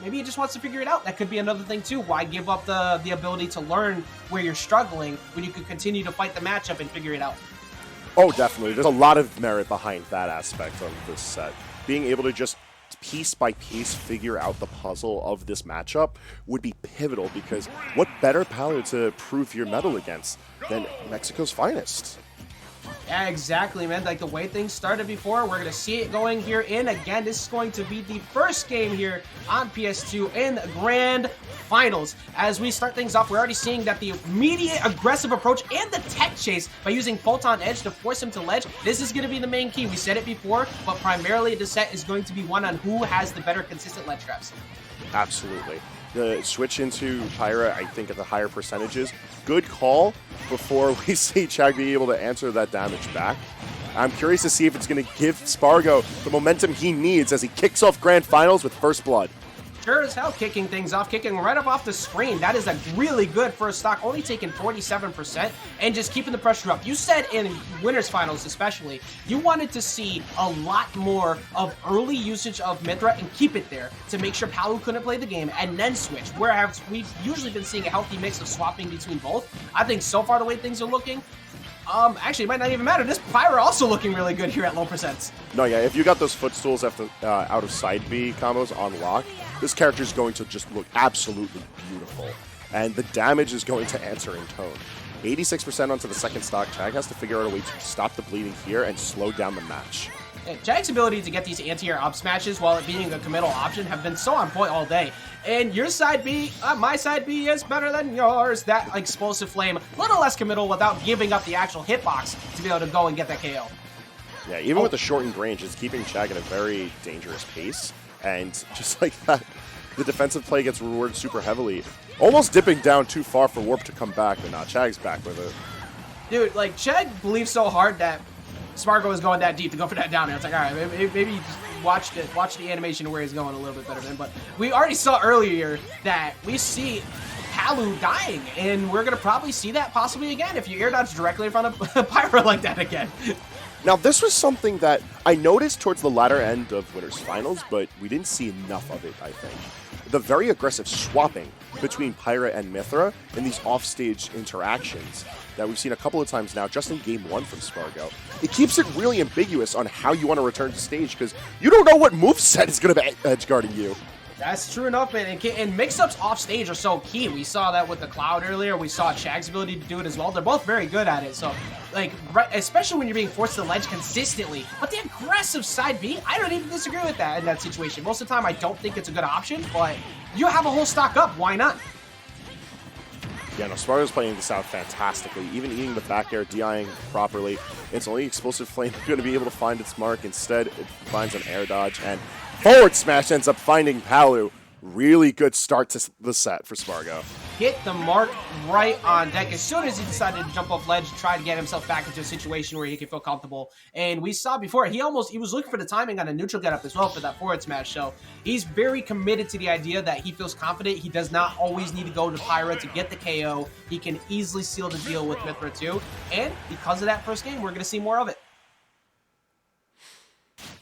maybe he just wants to figure it out. That could be another thing too. Why give up the ability to learn where you're struggling when you could continue to fight the matchup and figure it out? Oh, definitely. There's a lot of merit behind that aspect of this set. Being able to just piece by piece figure out the puzzle of this matchup would be pivotal, because what better Palu to prove your mettle against than Mexico's finest? Yeah, exactly, man. Like the way things started before, we're going to see it going here in. Again, this is going to be the first game here on PS2 in the Grand Finals. As we start things off, we're already seeing that the immediate aggressive approach and the tech chase by using Photon Edge to force him to ledge, this is going to be the main key. We said it before, but primarily the set is going to be one on who has the better consistent ledge traps. Absolutely. The switch into Pyra, I think, at the higher percentages. Good call before we see Chag be able to answer that damage back. I'm curious to see if it's going to give Spargo the momentum he needs as he kicks off Grand Finals with First Blood. Sure as hell kicking things off, kicking right up off the screen. That is a really good first stock, only taking 47% and just keeping the pressure up. You said in Winners Finals especially, you wanted to see a lot more of early usage of Mythra and keep it there to make sure Palu couldn't play the game and then switch. Whereas we've usually been seeing a healthy mix of swapping between both. I think so far the way things are looking, actually, it might not even matter. This Pyra also looking really good here at low percents. No, yeah, if you got those footstools after, out of side B combos on lock, this character is going to just look absolutely beautiful. And the damage is going to answer in tone. 86% onto the second stock. Chag has to figure out a way to stop the bleeding here and slow down the match. Yeah, Chag's ability to get these anti-air up smashes while it being a committal option have been so on point all day. And your side B, my side B is better than yours. That explosive flame, a little less committal without giving up the actual hitbox to be able to go and get that KO. Yeah, even with the shortened range, it's keeping Chag at a very dangerous pace. And just like that, the defensive play gets rewarded super heavily. Almost dipping down too far for Warp to come back, but now Chag's back with it. Dude, like, Chag believes so hard that Spargo is going that deep to go for that down air. It's like, all right, maybe just watch the animation where he's going a little bit better, man. But we already saw earlier that we see Palu dying, and we're going to probably see that possibly again if you air dodge directly in front of Pyra like that again. Now, this was something that I noticed towards the latter end of Winners Finals, but we didn't see enough of it, I think. The very aggressive swapping between Pyra and Mythra in these offstage interactions that we've seen a couple of times now, just in Game 1 from Spargo. It keeps it really ambiguous on how you want to return to stage, because you don't know what moveset is going to be edgeguarding you. That's true enough, man. And mix-ups off stage are so key. We saw that with the Cloud earlier. We saw Chag's ability to do it as well. They're both very good at it. So, like, especially when you're being forced to ledge consistently. But the aggressive side B, I don't even disagree with that in that situation. Most of the time, I don't think it's a good option, but you have a whole stock up. Why not? Yeah, no, Spargo's playing this out fantastically. Even eating the back air, DIing properly. It's only explosive flame going to be able to find its mark. Instead, it finds an air dodge, and forward smash ends up finding Palu. Really good start to the set for Spargo. Hit the mark right on deck as soon as he decided to jump off ledge, try to get himself back into a situation where he could feel comfortable. And we saw before, he was looking for the timing on a neutral getup as well for that forward smash. So he's very committed to the idea that he feels confident. He does not always need to go to Pyra to get the KO. He can easily seal the deal with Mythra too. And because of that first game, we're going to see more of it.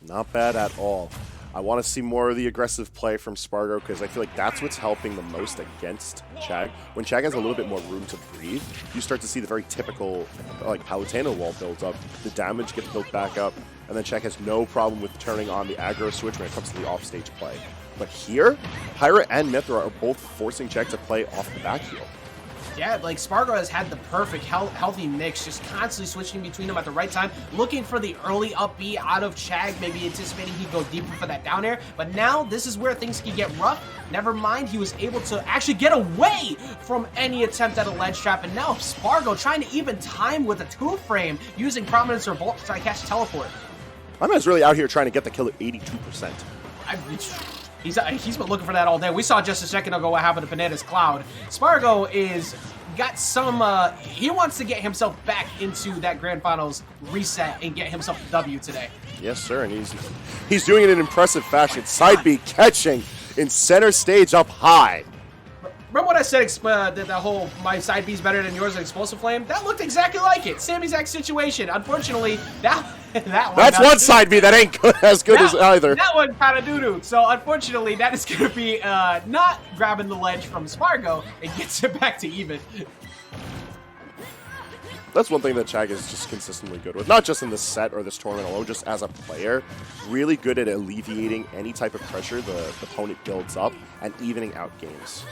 Not bad at all. I want to see more of the aggressive play from Spargo, because I feel like that's what's helping the most against Chag. When Chag has a little bit more room to breathe, you start to see the very typical like Palutena wall build up. The damage gets built back up, and then Chag has no problem with turning on the aggro switch when it comes to the offstage play. But here, Pyra and Mythra are both forcing Chag to play off the back heel. Yeah, like Spargo has had the perfect healthy mix, just constantly switching between them at the right time, looking for the early up B out of Chag, maybe anticipating he'd go deeper for that down air. But now this is where things can get rough. Never mind, he was able to actually get away from any attempt at a ledge trap. And now Spargo trying to even time with a two frame, using Prominence or Bolt to try to catch teleport. My man's really out here trying to get the kill at 82%. He's been looking for that all day. We saw just a second ago what happened to Bananas Cloud. Spargo got some, he wants to get himself back into that Grand Finals reset and get himself a W today. Yes, sir, and he's doing it in impressive fashion. Side B catching in center stage up high. Remember what I said, that whole my side B's better than yours and Explosive Flame? That looked exactly like it. Same exact situation. Unfortunately, that That's one side B that ain't good, as good as either. That one kind of doo-doo. So unfortunately, that is going to be not grabbing the ledge from Spargo. It gets it back to even. That's one thing that Chag is just consistently good with. Not just in this set or this tournament alone, just as a player. Really good at alleviating any type of pressure the opponent builds up and evening out games.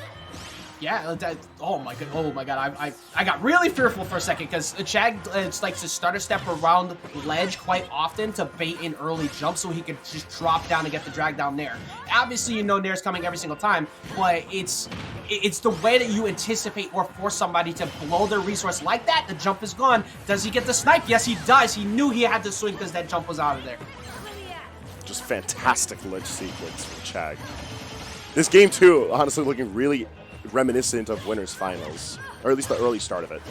Yeah, oh my god, I got really fearful for a second because Chag likes to stutter step around ledge quite often to bait in early jumps so he could just drop down and get the drag down Nair. Obviously, you know Nair's coming every single time, but it's the way that you anticipate or force somebody to blow their resource like that. The jump is gone. Does he get the snipe? Yes, he does. He knew he had to swing because that jump was out of there. Just fantastic ledge sequence from Chag. This game, too, honestly looking really reminiscent of Winners Finals, or at least the early start of it.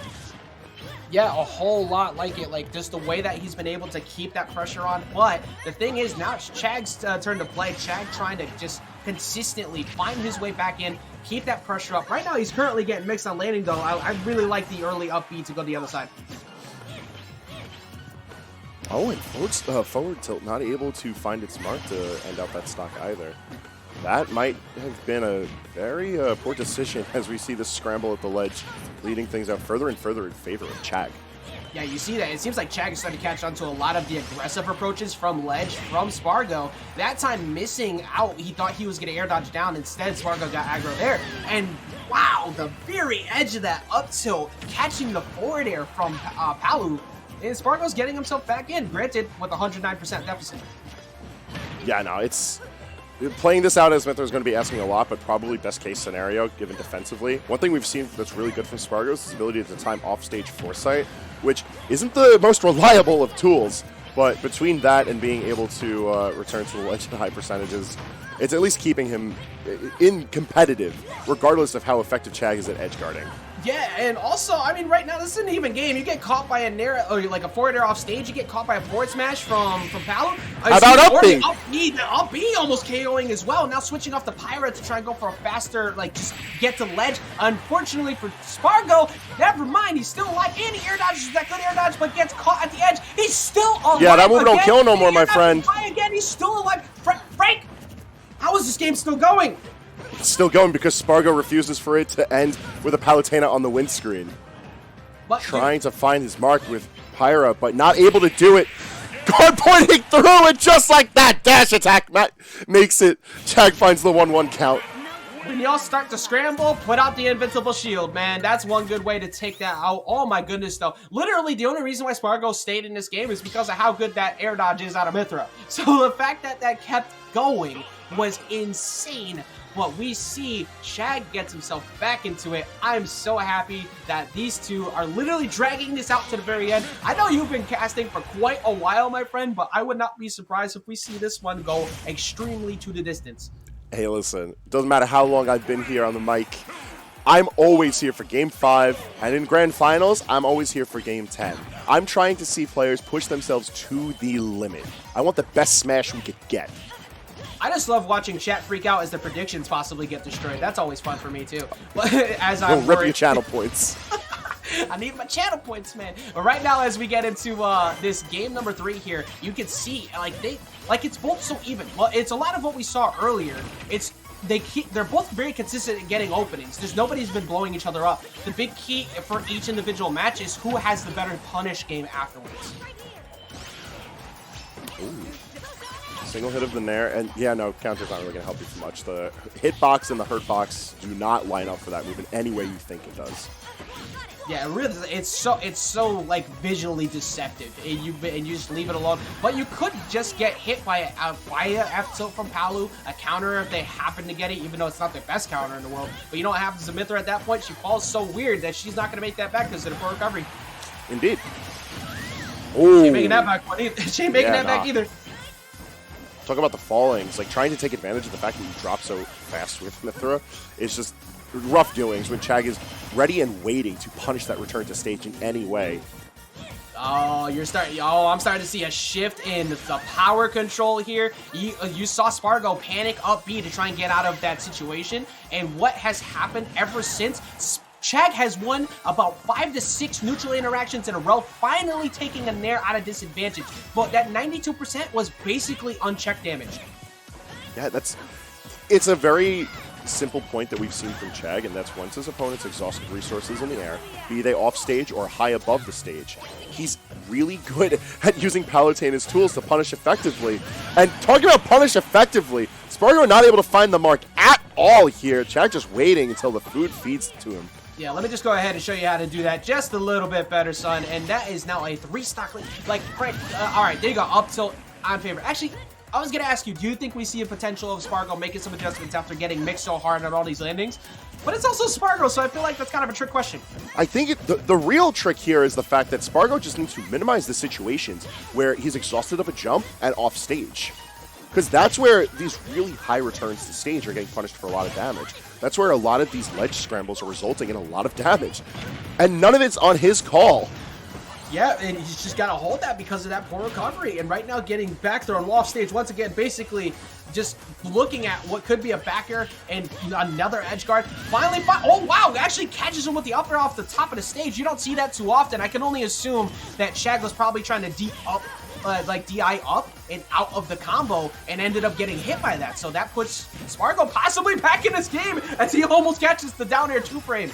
Yeah, a whole lot like it, like just the way that he's been able to keep that pressure on. But the thing is, now it's Chag's turn to play. Chag trying to just consistently find his way back in, keep that pressure up. Right now, he's currently getting mixed on landing, though. I really like the early up B to go the other side. Oh, and forward tilt not able to find its mark to end out that stock either. That might have been a very poor decision as we see this scramble at the ledge, leading things out further and further in favor of Chag. Yeah, you see that. It seems like Chag is starting to catch on to a lot of the aggressive approaches from ledge from Spargo. That time missing out, he thought he was going to air dodge down. Instead, Spargo got aggro there. And wow, the very edge of that up tilt, catching the forward air from Palu. And Spargo's getting himself back in, granted, with a 109% deficit. Yeah, no, it's... Playing this out as Mythra is going to be asking a lot, but probably best case scenario given defensively. One thing we've seen that's really good from Spargo is his ability to time off-stage foresight, which isn't the most reliable of tools, but between that and being able to return to the ledge at high percentages, it's at least keeping him in competitive, regardless of how effective Chag is at edge guarding. Yeah, and also, I mean, right now, this is an even game. You get caught by a Nair, or like a forward air off stage, you get caught by a forward smash from Palu. How about up B? The up B almost KOing as well. Now switching off the Pyra to try and go for a faster, like, just get to ledge. Unfortunately for Spargo, never mind, he's still alive, and he air dodges that good air dodge, but gets caught at the edge. He's still alive. Yeah, that move don't kill no more, my friend. Again, he's still alive. Frank, how is this game still going? It's still going because Spargo refuses for it to end with a Palutena on the windscreen. Trying to find his mark with Pyra, but not able to do it. Guard pointing through, and just like that, dash attack makes it. Chag finds the 1-1 count. When y'all start to scramble, put out the invincible shield, man. That's one good way to take that out. Oh my goodness, though. Literally, the only reason why Spargo stayed in this game is because of how good that air dodge is out of Mythra. So the fact that that kept going was insane. But we see Chag gets himself back into it. I'm so happy that these two are literally dragging this out to the very end. I know you've been casting for quite a while, my friend, but I would not be surprised if we see this one go extremely to the distance. Hey, listen, doesn't matter how long I've been here on the mic. I'm always here for Game 5, and in Grand Finals, I'm always here for Game 10. I'm trying to see players push themselves to the limit. I want the best smash we could get. I just love watching chat freak out as the predictions possibly get destroyed. That's always fun for me, too. But as I'm rip your channel points. I need my channel points, man. But right now, as we get into this game number 3 here, you can see, it's both so even. Well, it's a lot of what we saw earlier. They're both very consistent in getting openings. There's nobody's been blowing each other up. The big key for each individual match is who has the better punish game afterwards. Ooh. Single hit of the Nair, and yeah, no, counter's not really going to help you too much. The hitbox and the hurtbox do not line up for that move in any way you think it does. Yeah, it really, it's so like visually deceptive, and you just leave it alone. But you could just get hit by a F tilt from Palu, a counter if they happen to get it, even though it's not their best counter in the world. But you know what happens to Mythra at that point? She falls so weird that she's not going to make that back because of the poor recovery. Indeed. Ooh. She ain't making that back either. She ain't making that back either. Talk about the fallings, like trying to take advantage of the fact that you drop so fast with Mythra is just rough doings when Chag is ready and waiting to punish that return to stage in any way. Oh, I'm starting to see a shift in the power control here. You saw Spargo panic up B to try and get out of that situation, and what has happened ever since? Chag has won about 5 to 6 neutral interactions in a row, finally taking a Nair out of disadvantage. But that 92% was basically unchecked damage. Yeah, it's a very simple point that we've seen from Chag, and that's once his opponents exhaust resources in the air, be they off stage or high above the stage, he's really good at using Palutena's tools to punish effectively. And talking about punish effectively, Spargo not able to find the mark at all here. Chag just waiting until the food feeds to him. Yeah, let me just go ahead and show you how to do that just a little bit better, son. And that is now a 3-stock lead. Like, right, all right, there you go, up tilt on favor. Actually, I was going to ask you, do you think we see a potential of Spargo making some adjustments after getting mixed so hard on all these landings? But it's also Spargo, so I feel like that's kind of a trick question. I think the real trick here is the fact that Spargo just needs to minimize the situations where he's exhausted of a jump and off stage. Because that's where these really high returns to stage are getting punished for a lot of damage. That's where a lot of these ledge scrambles are resulting in a lot of damage. And none of it's on his call. Yeah, and he's just got to hold that because of that poor recovery. And right now getting back thrown off stage once again, basically just looking at what could be a backer and another edge guard. Finally, oh wow, actually catches him with the up air off the top of the stage. You don't see that too often. I can only assume that Chag was probably trying to DI up and out of the combo and ended up getting hit by that. So that puts Spargo possibly back in this game as he almost catches the down air 2-frame.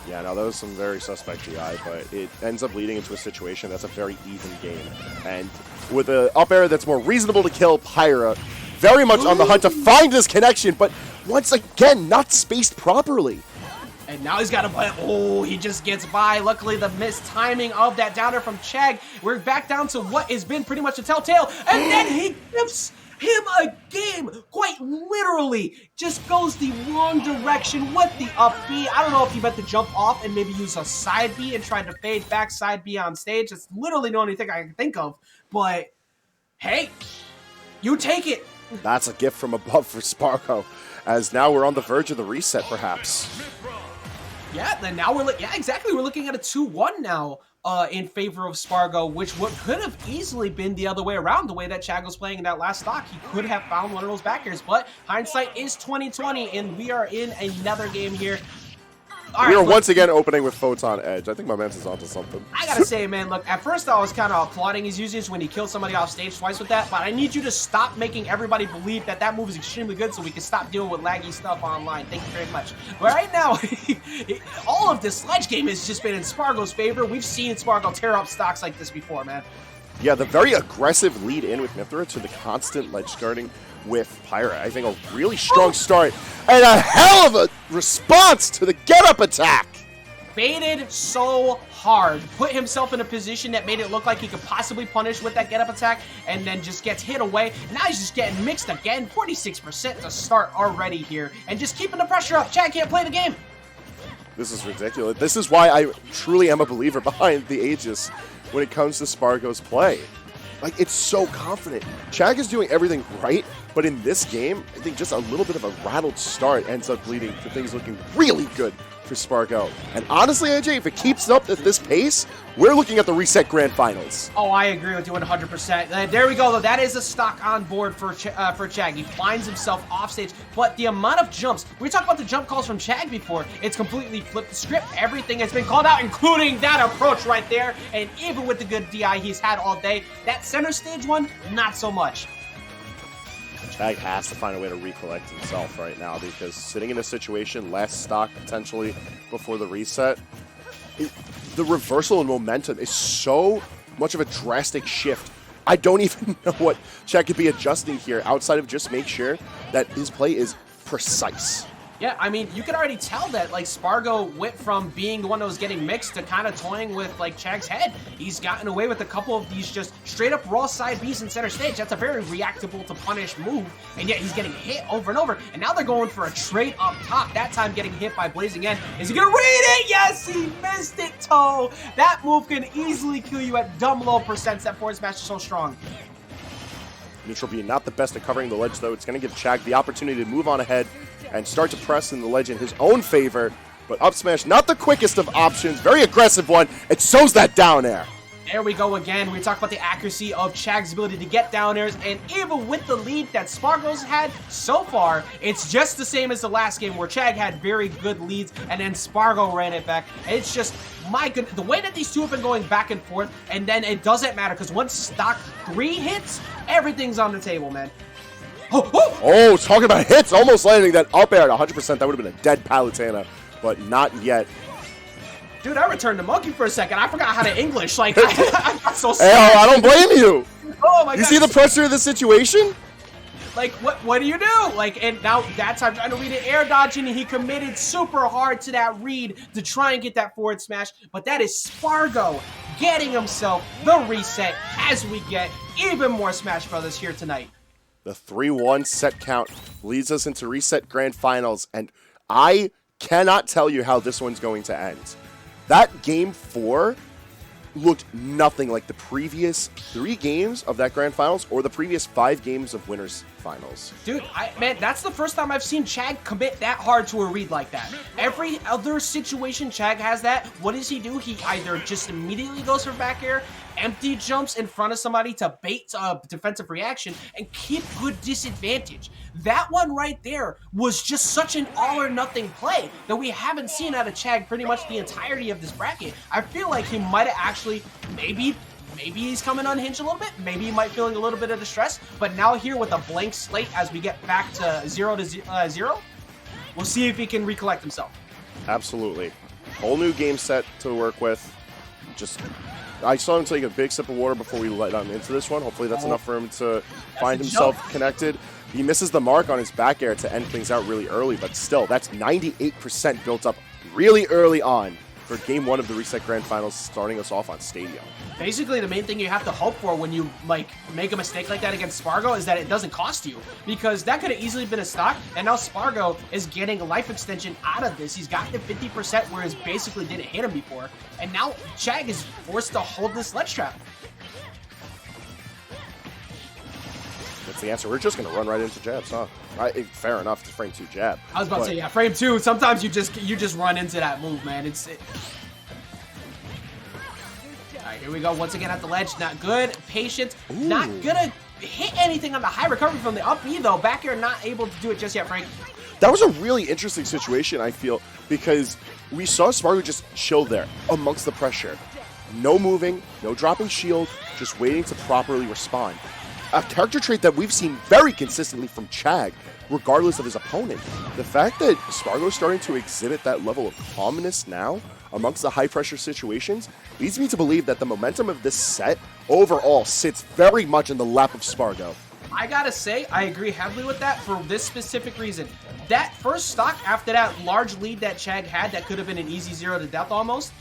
Yeah, no, that was some very suspect DI, but it ends up leading into a situation that's a very even game. And with an up air that's more reasonable to kill, Pyra very much on the hunt to find this connection, but once again, not spaced properly. And now he's got to play. Oh, he just gets by. Luckily, the missed timing of that downer from Chag. We're back down to what has been pretty much a telltale. And then he gives him a game, quite literally. Just goes the wrong direction with the up B. I don't know if he meant to jump off and maybe use a side B and try to fade back side B on stage. That's literally the only thing I can think of. But, hey, you take it. That's a gift from above for Spargo, as now we're on the verge of the reset, perhaps. Yeah, then now we're exactly. We're looking at a 2-1 now in favor of Spargo, which could have easily been the other way around. The way that Chag was playing in that last stock, he could have found one of those backers. But hindsight is 20/20, and we are in another game here. We are once again opening with Photon Edge. I think my man's is onto something. I gotta say, man, look, at first I was kind of applauding his usage when he killed somebody off stage twice with that, but I need you to stop making everybody believe that that move is extremely good so we can stop dealing with laggy stuff online. Thank you very much. But right now, all of this sledge game has just been in Spargo's favor. We've seen Spargo tear up stocks like this before, man. Yeah, the very aggressive lead in with Mythra to the constant ledge guarding with Pyra. I think a really strong start and a hell of a response to the get-up attack. Baited so hard, put himself in a position that made it look like he could possibly punish with that get-up attack, and then just gets hit away. And now he's just getting mixed again. 46% to start already here, and just keeping the pressure up. Chag can't play the game. This is ridiculous. This is why I truly am a believer behind the Aegis when it comes to Spargo's play. Like, it's so confident. Chag is doing everything right, but in this game, I think just a little bit of a rattled start ends up leading to things looking really good for Spargo. And honestly, AJ, if it keeps up at this pace, we're looking at the reset grand finals. Oh, I agree with you 100%. There we go, though. That is a stock on board for Chag. He finds himself off stage, but the amount of jumps, we talked about the jump calls from Chag before. It's completely flipped the script. Everything has been called out, including that approach right there. And even with the good DI he's had all day, that center stage one, not so much. Chag has to find a way to recollect himself right now, because sitting in a situation, last stock potentially before the reset, the reversal in momentum is so much of a drastic shift. I don't even know what Chag could be adjusting here outside of just make sure that his play is precise. Yeah, I mean, you can already tell that, like, Spargo went from being the one that was getting mixed to kind of toying with, like, Chag's head. He's gotten away with a couple of these just straight-up raw side Bs in center stage. That's a very reactable to punish move, and yet he's getting hit over and over. And now they're going for a trade up top, that time getting hit by Blazing End. Is he going to read it? Yes, he missed it, Toe. That move can easily kill you at dumb low percents. That forward smash is so strong. Neutral being not the best at covering the ledge, though. It's going to give Chag the opportunity to move on ahead and start to press in the ledge in his own favor. But up smash, not the quickest of options. Very aggressive one. It shows that down air. There we go again. We talk about the accuracy of Chag's ability to get down airs, and even with the lead that Spargo's had so far, it's just the same as the last game where Chag had very good leads and then Spargo ran it back. It's just, my goodness, the way that these two have been going back and forth, and then it doesn't matter because once stock 3 hits, everything's on the table, man. Oh, talking about hits, almost landing that up air at 100%. That would have been a dead Palutena, but not yet. Dude, I returned to monkey for a second. I forgot how to English. Like, I got so Hey, I don't blame you. Oh my God. You see the pressure of the situation? Like, what do you do? Like, and now that time trying to read it, air dodging, and he committed super hard to that read to try and get that forward smash. But that is Spargo getting himself the reset as we get even more Smash Brothers here tonight. The 3-1 set count leads us into reset grand finals, and I cannot tell you how this one's going to end. That game 4 looked nothing like the previous 3 games of that grand finals or the previous 5 games of winners finals. Dude, man, that's the first time I've seen Chag commit that hard to a read like that. Every other situation Chag has that, what does he do? He either just immediately goes for back air, empty jumps in front of somebody to bait a defensive reaction and keep good disadvantage. That one right there was just such an all or nothing play that we haven't seen out of Chag pretty much the entirety of this bracket. I feel like he might have actually, maybe he's coming unhinged a little bit. Maybe he might feeling a little bit of distress. But now here with a blank slate as we get back to 0-0, we'll see if he can recollect himself. Absolutely. Whole new game set to work with. I saw him take a big sip of water before we let him into this one. Hopefully that's enough for him to find himself connected. He misses the mark on his back air to end things out really early, but still, that's 98% built up really early on for Game 1 of the Reset Grand Finals, starting us off on Stadium. Basically, the main thing you have to hope for when you make a mistake like that against Spargo is that it doesn't cost you, because that could have easily been a stock, and now Spargo is getting life extension out of this. He's got the 50% whereas basically didn't hit him before, and now Chag is forced to hold this ledge trap. That's the answer. We're just going to run right into jabs, huh? Fair enough to frame 2 jab. I was about to say, yeah, frame 2. Sometimes you just run into that move, man. All right, here we go. Once again at the ledge. Not good. Patience. Ooh. Not gonna hit anything on the high recovery from the up B, though. Back air not able to do it just yet, Frank. That was a really interesting situation, I feel, because we saw Spargo just chill there amongst the pressure. No moving, no dropping shield, just waiting to properly respond. A character trait that we've seen very consistently from Chag, regardless of his opponent. The fact that Spargo is starting to exhibit that level of calmness now amongst the high-pressure situations leads me to believe that the momentum of this set overall sits very much in the lap of Spargo. I gotta say, I agree heavily with that for this specific reason. That first stock after that large lead that Chag had that could have been an easy 0 to death almost,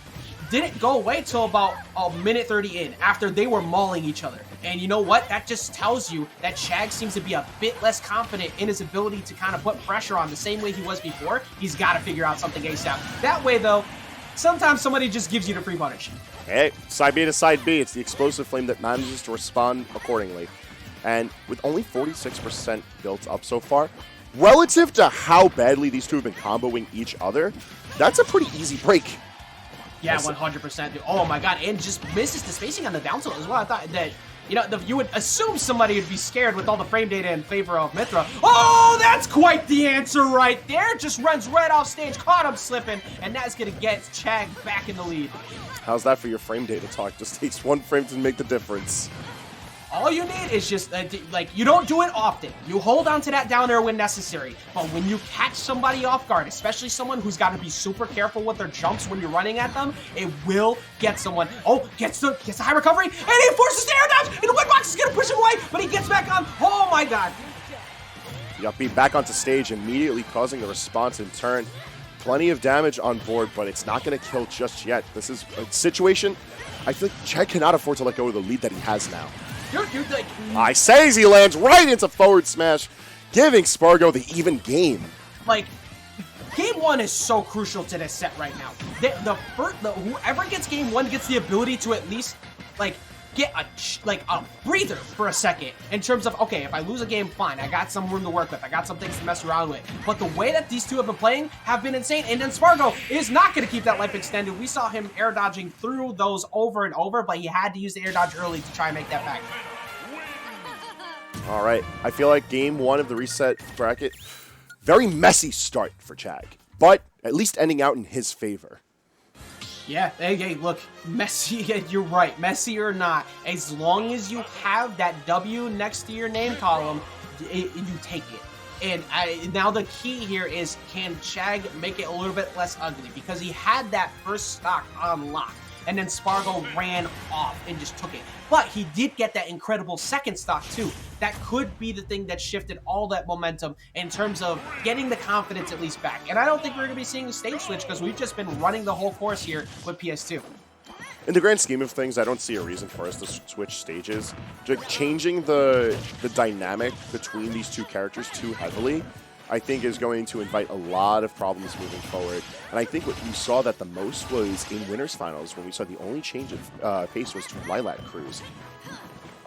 didn't go away till about a minute 30 in, after they were mauling each other. And you know what? That just tells you that Chag seems to be a bit less confident in his ability to kind of put pressure on the same way he was before. He's got to figure out something ASAP. That way, though, sometimes somebody just gives you the free punish. Hey, side B to side B. It's the explosive flame that manages to respond accordingly. And with only 46% built up so far, relative to how badly these two have been comboing each other, that's a pretty easy break. Yeah, 100%. Oh my God, and just misses the spacing on the down tilt as well. I thought that, you know, you would assume somebody would be scared with all the frame data in favor of Mythra. Oh, that's quite the answer right there. Just runs right off stage, caught him slipping, and that's going to get Chag back in the lead. How's that for your frame data talk? Just takes 1 frame to make the difference. All you need is just, you don't do it often. You hold on to that down air when necessary. But when you catch somebody off guard, especially someone who's got to be super careful with their jumps when you're running at them, it will get someone. Oh, gets the high recovery, and he forces the air dodge, and the wet box is going to push him away, but he gets back on. Oh, my God. He got beat back onto stage, immediately causing the response in turn. Plenty of damage on board, but it's not going to kill just yet. This is a situation I feel like Chag cannot afford to let go of the lead that he has now. Dude, like, I say he lands right into forward smash, giving Spargo the even game. Like, Game 1 is so crucial to this set right now. Whoever gets Game 1 gets the ability to at least, get a breather for a second in terms of, okay, if I lose a game, fine, I got some room to work with, I got some things to mess around with. But the way that these two have been playing have been insane, and then Spargo is not going to keep that life extended. We saw him air dodging through those over and over, but he had to use the air dodge early to try and make that back. All right, I feel like game one of the reset bracket, very messy start for Chag, but at least ending out in his favor. Yeah, hey, look, messy, you're right, messy or not, as long as you have that W next to your name column, you take it. And now the key here is, can Chag make it a little bit less ugly? Because he had that first stock on lock, and then Spargo ran off and just took it. But he did get that incredible second stock too. That could be the thing that shifted all that momentum in terms of getting the confidence at least back. And I don't think we're going to be seeing a stage switch because we've just been running the whole course here with PS2. In the grand scheme of things, I don't see a reason for us to switch stages. Just changing the dynamic between these two characters too heavily, I think, is going to invite a lot of problems moving forward. And I think what you saw that the most was in Winners Finals, when we saw the only change of pace was to Lilac Cruise.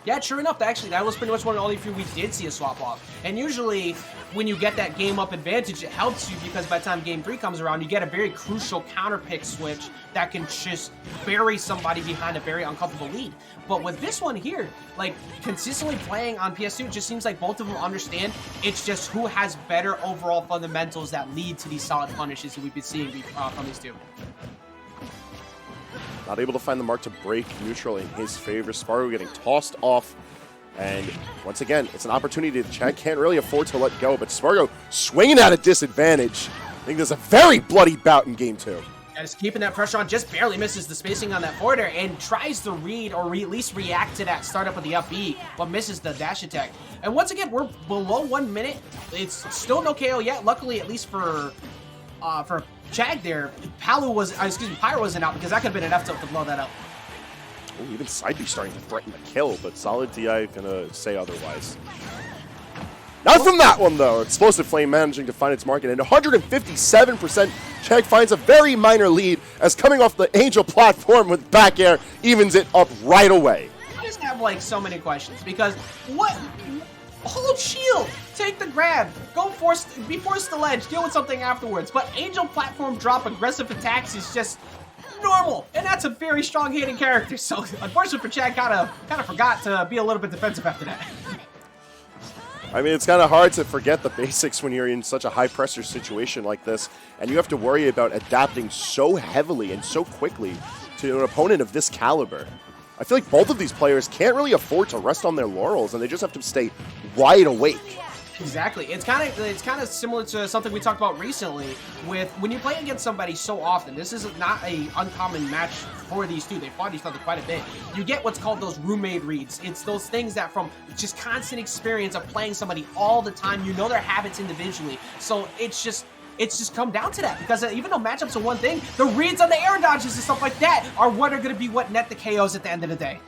Yeah, sure enough, that was pretty much one of the only few we did see a swap off. And usually, when you get that game up advantage, it helps you because by the time game 3 comes around, you get a very crucial counter pick switch that can just bury somebody behind a very uncomfortable lead. But with this one here, like, consistently playing on PS2, it just seems like both of them understand it's just who has better overall fundamentals that lead to these solid punishes that we've been seeing from these two. Not able to find the mark to break neutral in his favor. Spargo getting tossed off. And once again, it's an opportunity that Chag can't really afford to let go. But Spargo swinging at a disadvantage. I think there's a very bloody bout in game 2. And is keeping that pressure on, just barely misses the spacing on that forwarder and tries to read or at least react to that startup of the up B, but misses the dash attack. And once again, we're below 1 minute. It's still no KO yet. Luckily, at least for Chag there, Pyra wasn't out because that could have been enough to blow that up. Oh, even Side B starting to threaten the kill, but Solid TI gonna say otherwise. Not from that one, though. Explosive Flame managing to find its market, and 157%. Chag finds a very minor lead as coming off the Angel platform with back air evens it up right away. I just have, like, so many questions because what? Hold shield, take the grab, be forced to ledge, deal with something afterwards. But Angel platform drop aggressive attacks is just normal, and that's a very strong hitting character. So unfortunately for Chag, kind of forgot to be a little bit defensive after that. I mean, it's kind of hard to forget the basics when you're in such a high-pressure situation like this, and you have to worry about adapting so heavily and so quickly to an opponent of this caliber. I feel like both of these players can't really afford to rest on their laurels, and they just have to stay wide awake. Exactly. It's kind of similar to something we talked about recently with when you play against somebody so often. This is not a uncommon match for these two. They fought each other quite a bit. You get what's called those roommate reads. It's those things that from just constant experience of playing somebody all the time, you know their habits individually. So it's just come down to that because even though matchups are one thing, the reads on the air dodges and stuff like that are what are going to be what net the KOs at the end of the day.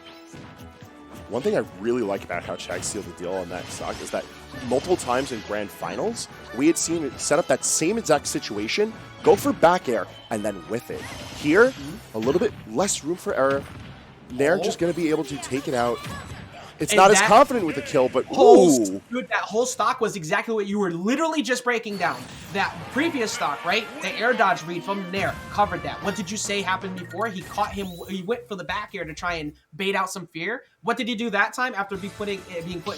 One thing I really like about how Chag sealed the deal on that stock is that multiple times in grand finals, we had seen it set up that same exact situation, go for back air, and then whiff it. Here, a little bit less room for error. Nair just going to be able to take it out. It's not as confident with the kill, but ooh. Dude, that whole stock was exactly what you were literally just breaking down. That previous stock, right? The air dodge read from Nair covered that. What did you say happened before? He caught him, he went for the back air to try and bait out some fear. What did he do that time after being put in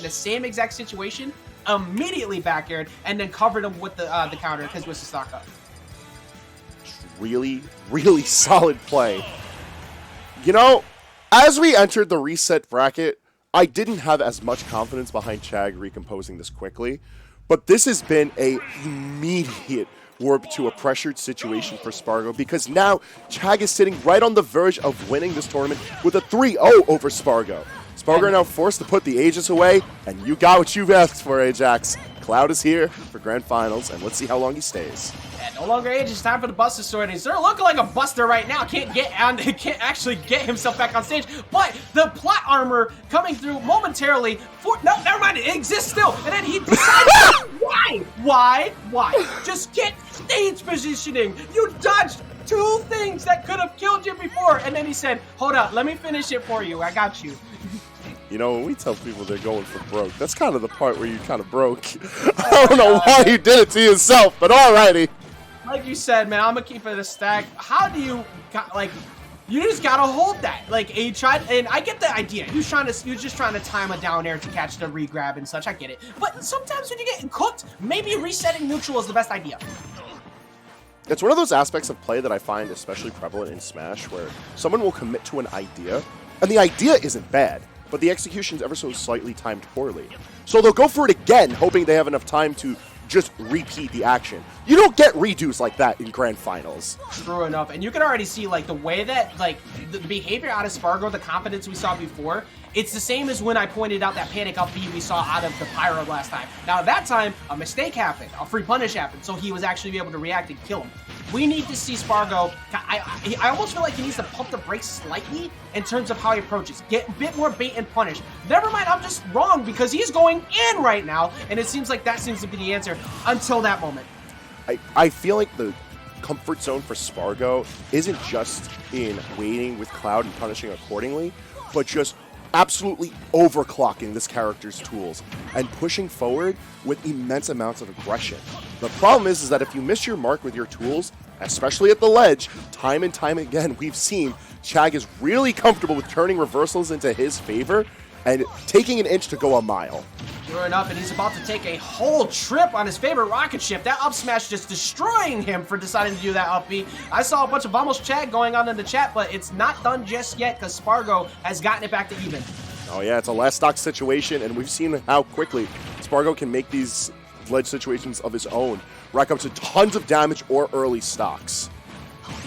the same exact situation? Immediately back aired and then covered him with the counter because it was the stock up. Really, really solid play. You know, as we entered the reset bracket, I didn't have as much confidence behind Chag recomposing this quickly, but this has been an immediate warp to a pressured situation for Spargo because now Chag is sitting right on the verge of winning this tournament with a 3-0 over Spargo. Spargo are now forced to put the Aegis away, and you got what you've asked for, Ajax. Cloud is here for grand finals, and let's see how long he stays. And no longer Aegis, time for the Buster Sword. He's looking like a buster right now. Can't actually get himself back on stage. But the plot armor coming through momentarily. No, never mind. It exists still. And then he decides, why? Just get stage positioning. You dodged two things that could have killed you before, and then he said, hold up, let me finish it for you. I got you. You know, when we tell people they're going for broke, that's kind of the part where you kind of broke. I don't know why you did it to yourself, but alrighty. Like you said, man, I'm gonna keep it a stack. How do you, like, you just gotta hold that. Like, he tried, and I get the idea. He was just trying to time a down air to catch the regrab and such. I get it. But sometimes when you're getting cooked, maybe resetting neutral is the best idea. It's one of those aspects of play that I find especially prevalent in Smash, where someone will commit to an idea, and the idea isn't bad, but the execution's ever so slightly timed poorly. So they'll go for it again, hoping they have enough time to just repeat the action. You don't get redos like that in grand finals. True enough, and you can already see, like, the way that, like, the behavior out of Spargo, the confidence we saw before, it's the same as when I pointed out that panic up B we saw out of the Pyra last time. Now, at that time, a mistake happened, a free punish happened, so he was actually able to react and kill him. We need to see Spargo. I almost feel like he needs to pump the brakes slightly in terms of how he approaches. Get a bit more bait and punish. Never mind, I'm just wrong because he's going in right now, and it seems like that seems to be the answer until that moment. I feel like the comfort zone for Spargo isn't just in waiting with Cloud and punishing accordingly, but just absolutely overclocking this character's tools and pushing forward with immense amounts of aggression. The problem is that if you miss your mark with your tools, especially at the ledge, time and time again, we've seen Chag is really comfortable with turning reversals into his favor and taking an inch to go a mile. Sure enough, and he's about to take a whole trip on his favorite rocket ship. That up smash just destroying him for deciding to do that up B. I saw a bunch of Vamos Chag going on in the chat, but it's not done just yet because Spargo has gotten it back to even. Oh yeah, it's a last stock situation, and we've seen how quickly Spargo can make these ledge situations of his own, rack up to tons of damage or early stocks.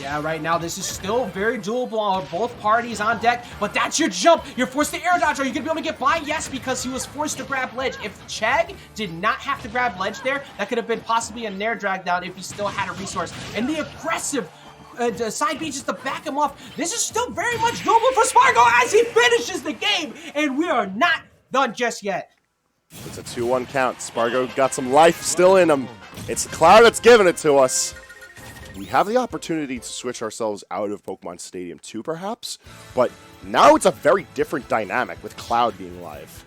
Yeah, right now this is still very doable on both parties on deck, but that's your jump. You're forced to air dodge. Are you going to be able to get by? Yes, because he was forced to grab ledge. If Chag did not have to grab ledge there, that could have been possibly a nair drag down if he still had a resource. And the aggressive side B just to back him off. This is still very much doable for Spargo as he finishes the game, and we are not done just yet. It's a 2-1 count. Spargo got some life still in him. It's the Cloud that's giving it to us. We have the opportunity to switch ourselves out of Pokemon Stadium 2, perhaps, but now it's a very different dynamic with Cloud being live.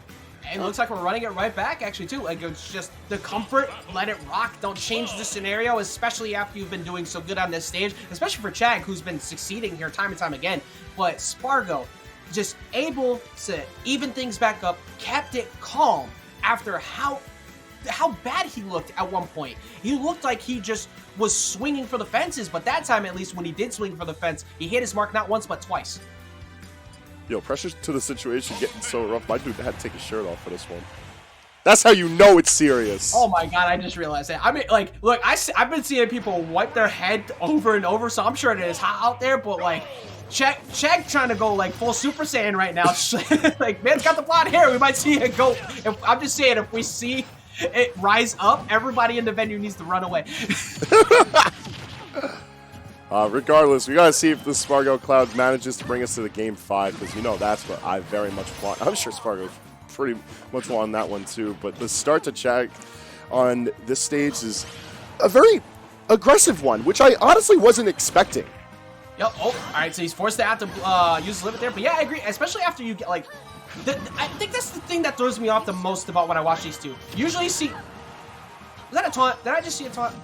And it looks like we're running it right back, actually, too. Like, it's just the comfort, let it rock, don't change the scenario, especially after you've been doing so good on this stage, especially for Chag, who's been succeeding here time and time again. But Spargo, just able to even things back up, kept it calm after how bad he looked at one point. He looked like he just was swinging for the fences, but that time, at least, when he did swing for the fence, he hit his mark not once, but twice. Yo, pressure to the situation getting so rough. My dude had to take his shirt off for this one. That's how you know it's serious. Oh my god, I just realized that. I mean, like, look, I've been seeing people wipe their head over and over, so I'm sure it is hot out there, but, like, Chag trying to go, like, full Super Saiyan right now. Like, man's got the blonde hair. We might see it go. I'm just saying, if we see it rise up, everybody in the venue needs to run away. Regardless, we gotta see if the Spargo Cloud manages to bring us to the game 5, because you know that's what I very much want. I'm sure Spargo pretty much won that one too, but the start to Chag on this stage is a very aggressive one, which I honestly wasn't expecting. Yep. Oh, all right. So he's forced to have to use the limit there, but yeah, I agree. Especially after you get like, I think that's the thing that throws me off the most about when I watch these two. Usually, see, was that a taunt? Did I just see a taunt?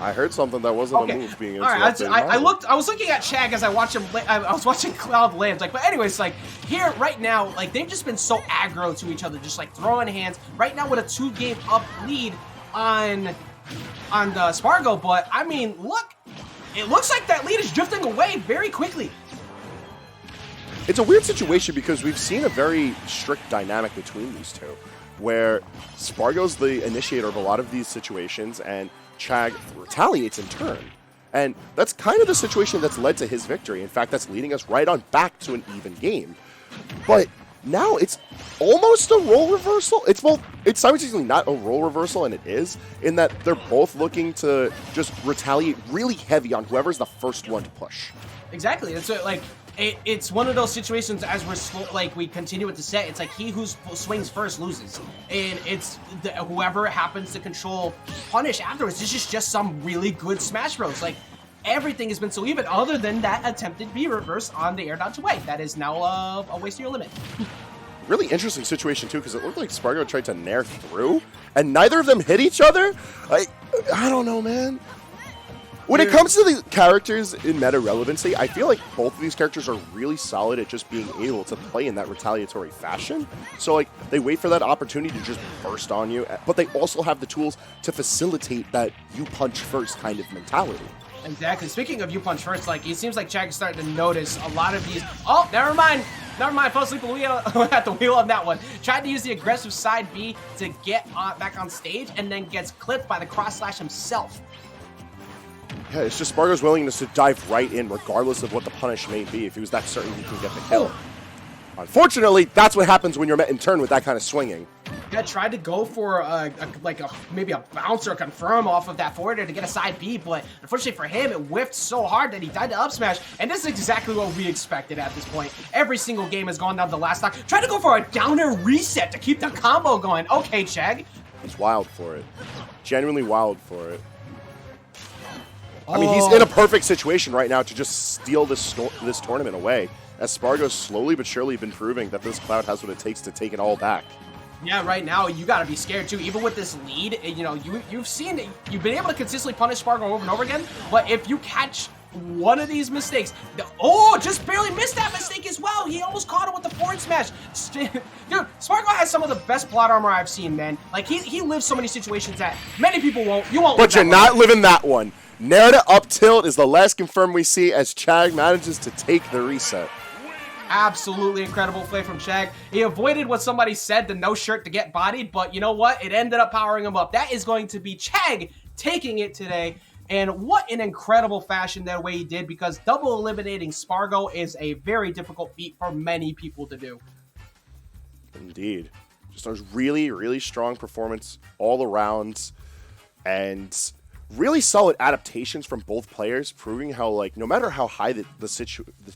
I heard something that wasn't a move being interrupted. All right, I was looking at Chag as I watched him. I was watching Cloud land. Like, but anyways, like here right now, like they've just been so aggro to each other, just like throwing hands. Right now with a 2-game up lead on the Spargo, but I mean, look, it looks like that lead is drifting away very quickly. It's a weird situation because we've seen a very strict dynamic between these two, where Spargo's the initiator of a lot of these situations, and Chag retaliates in turn. And that's kind of the situation that's led to his victory. In fact, that's leading us right on back to an even game. But now it's almost a role reversal. It's simultaneously not a role reversal, and it is, in that they're both looking to just retaliate really heavy on whoever's the first one to push. Exactly. It's like it's one of those situations as we continue with the set. It's like he who swings first loses, and it's whoever happens to control punish afterwards. This is just some really good Smash Bros. Like everything has been so even other than that attempted B reverse on the air dodge away. That is now a waste of your limit. Really interesting situation too, because it looked like Spargo tried to nair through, and neither of them hit each other. I don't know, man. When it comes to the characters in meta relevancy, I feel like both of these characters are really solid at just being able to play in that retaliatory fashion. So, like, they wait for that opportunity to just burst on you, but they also have the tools to facilitate that you punch first kind of mentality. Exactly. Speaking of you punch first, like, it seems like Chag is starting to notice a lot of these. Oh, never mind. Never mind. Fell asleep at the wheel on that one. Tried to use the aggressive side B to get back on stage and then gets clipped by the cross slash himself. Yeah, it's just Spargo's willingness to dive right in regardless of what the punish may be if he was that certain he can get the kill. Unfortunately, that's what happens when you're met in turn with that kind of swinging. Yeah, tried to go for maybe a bounce or a confirm off of that forwarder to get a side B, but unfortunately for him, it whiffed so hard that he died to up smash, and this is exactly what we expected at this point. Every single game has gone down to the last stock. Tried to go for a downer reset to keep the combo going. Okay, Chag. He's wild for it. Genuinely wild for it. I mean, he's in a perfect situation right now to just steal this tournament away, as Spargo's slowly but surely been proving that this Cloud has what it takes to take it all back. Yeah, right now, you gotta be scared too. Even with this lead, you know, you've been able to consistently punish Spargo over and over again, but if you catch one of these mistakes, just barely missed that mistake as well. He almost caught him with the forward smash. Dude, Spargo has some of the best plot armor I've seen, man. Like, he lives so many situations that many people won't. You won't. But you're not living that one. Narita up tilt is the last confirm we see as Chag manages to take the reset. Absolutely incredible play from Chag. He avoided what somebody said, the no shirt to get bodied, but you know what? It ended up powering him up. That is going to be Chag taking it today. And what an incredible fashion that way he did, because double eliminating Spargo is a very difficult feat for many people to do. Indeed. Just a really, really strong performance all around, and really solid adaptations from both players, proving how, like, no matter how high the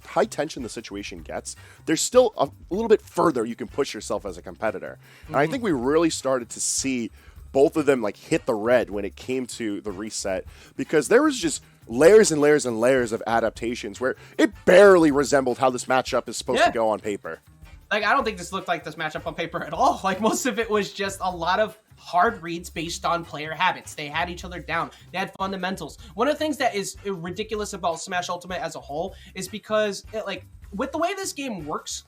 high tension the situation gets, there's still a little bit further you can push yourself as a competitor. And I think we really started to see both of them, like, hit the red when it came to the reset, because there was just layers and layers and layers of adaptations where it barely resembled how this matchup is supposed to go on paper. Like, I don't think this looked like this matchup on paper at all. Like, most of it was just a lot of hard reads based on player habits. They had each other down. They had fundamentals. One of the things that is ridiculous about Smash Ultimate as a whole is because, with the way this game works,